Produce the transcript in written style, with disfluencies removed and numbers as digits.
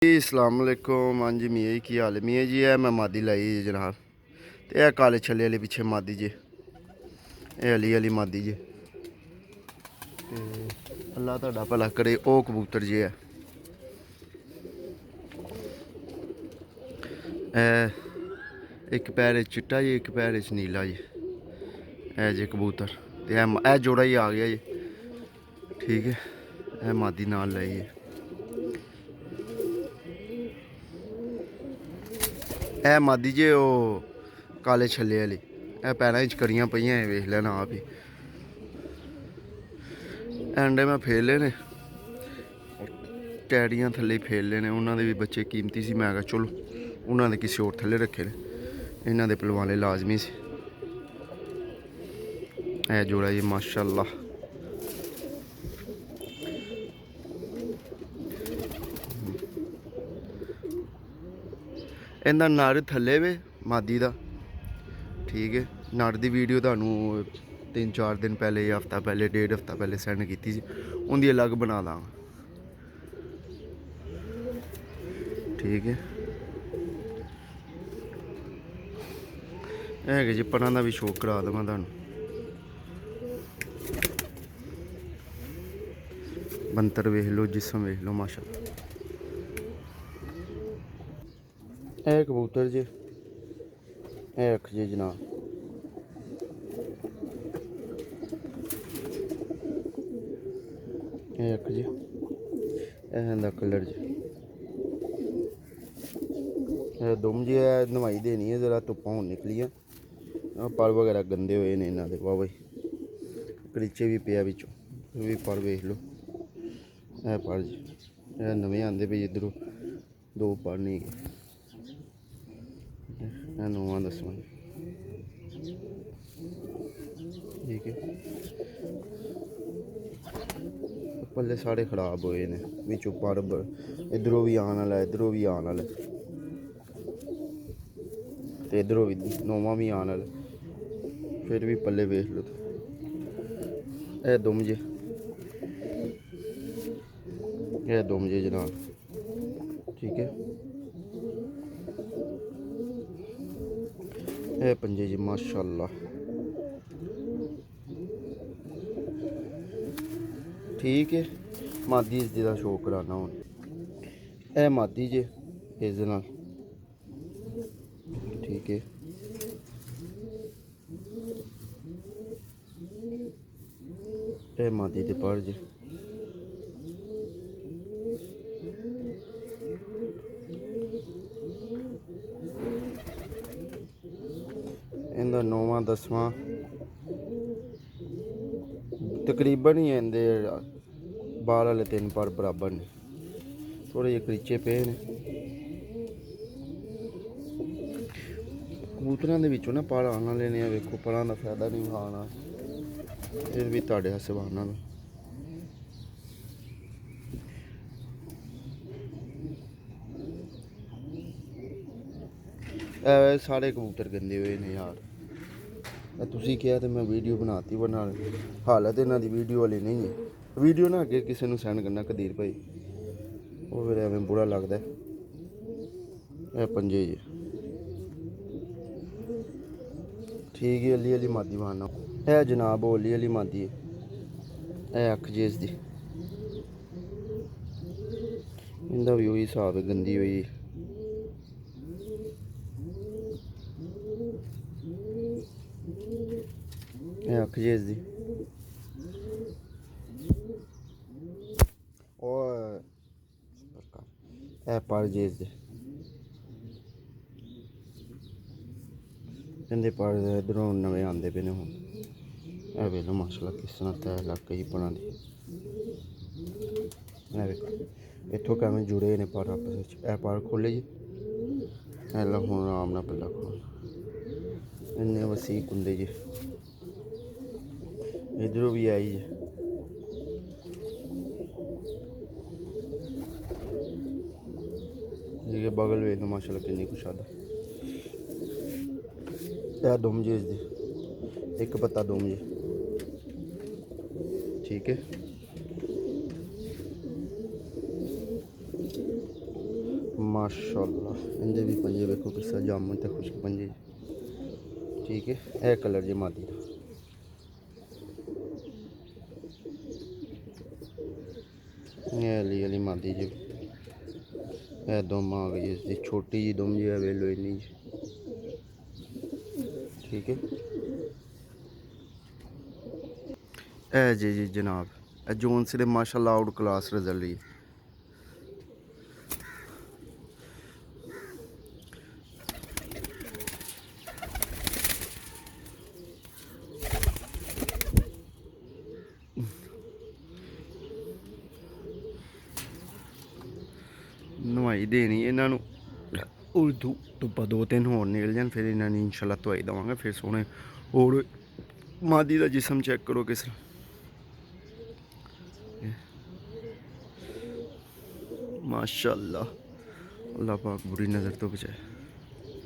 अस्सलाम वालेकुम। हाँ जी मियाँ जी की हाल है? मियाँ जी है मैं मादी लाई जी जनाब। तो यह काले छले वाले पिछे मादी जी, ये अली मादी जी। अल्लाह तुहाडा भला करे। ओ कबूतर जी है एक पैर चिट्टा जी, एक पैर नीला जी। है जी कबूतर। तो यह जोड़ा ही आ गया जी, ठीक है। यह मादी नाल लाई है। यह मादी जी वो काले छले वाली। यह पैरों च करियां पईयां वेख लेना आप ही। एंडे मैं फेर लेने, टैडियां थल्ले फेर लेने। उन्होंने भी बच्चे कीमती सी, मैं कहा चलो उन्होंने किसी होर थल्ले रखे ने, इन्हों के पलवाने लाजमी सी। है जोड़ा जी माशाअल्लाह। इनका नर थल्ले वे मादी का, ठीक है। नर की वीडियो तुहानू 3-4 दिन पहले या हफ्ता पहले, 1.5 हफ्ता पहले सेंड की थी, उनकी अलग बना दांगा, ठीक है। है जी परां का भी शौक करा देवां तुहानू। बंतर वेख लो, जिसम वेख लो माशाअल्लाह। है कबूतर जी, है अख जी जनाब। है अख जी, है कलर जी। दुम जी है नवाई देनी है, जरा धुप्पां हुण निकलियां, पर वगैरह गंदे हुए ने इन्हां दे वाह भाई। कलीचे भी पिया बिचों, भी पर वेख लो। है पर जी, है नवे आंदे पे इधरों 2 पर नहीं गए। है 9वां 10वां, ठीक है। पल्ले सारे खराब होए ने बिचों, पर इधरों भी आने वाला, इधरों भी आने वाला, तो इधरों भी 9वां भी आने वाला। फिर भी पल्ले वेख लो। यह दुम जे, यह दुम जे जनाब, ठीक है। यह पंजे जी माशाअल्लाह, ठीक है। मादी इसका शौक कराना हूँ। यह मादी जे इस नाल, ठीक है। यह मादी दे पर जे, इनका 9वां 10वां तकरीबन ही इनके बाल वाले 3 पर बराबर ने, थोड़े जे कलीचे पे ने। कबूतरों के विचों ना पर आने वाले ने, वेखो परां का फायदा नहीं उठाना, फिर भी तुहाडे हसबाना में। सारे कबूतर गंदे हुए ने यार। तुसी कहा तो मैं वीडियो बनाती, बना हालत इन्हों की वीडियो वाली नहीं है। वीडियो ना अगे किसी को सेंड करना कदीर भाई, वो फिर एवं बुरा लगता है। यह पंजे जी, ठीक है। अली मादी मारना है जनाब, वो अली मादी है। यह अख जी इसकी, इनका भी वही हिसाब है, गंदी हुई। यह अख जी इसकी, और यह पर जी इसके, इनके पर इधरों नवे आते पे ने हूँ। यह वेख लो माशाअल्लाह किस तरह तय लग गई परां दी। इतों कैमें जुड़े ने पर आपस में। पर खोले जी, लो हूँ आराम ना पल्ला खोल, इन्ने वसी कुंदे जी। इधरों भी आई जी, ठीक है। बगल वेख लो माशाअल्लाह कितनी कुछ आदा। यह दुम जी इसकी, एक पत्ता दुम जी, ठीक है। माशाअल्लाह इंदे भी पंजे देखो किस तरह जामुन ते खुश्क पंजे। ठीक है, यह कलर जी मादी का अली मादी जी। यह दुम आ गई इसकी छोटी जी दुम जी है वेलो इन्नी जी। ठीक है, ए जी जनाब जोन से माशाअल्लाह आउट क्लास रिजल्ट जी। नवाई देनी इन्हों उर्दू धुप्पा 2-3 होर निकल जान फिर इन्होंने इंशाल्लाह धवाई देवांगे फिर सोने। और मादी का जिसम चेक करो किस माशाअल्लाह, अल्लाह पाक बुरी नज़र तो बचाए।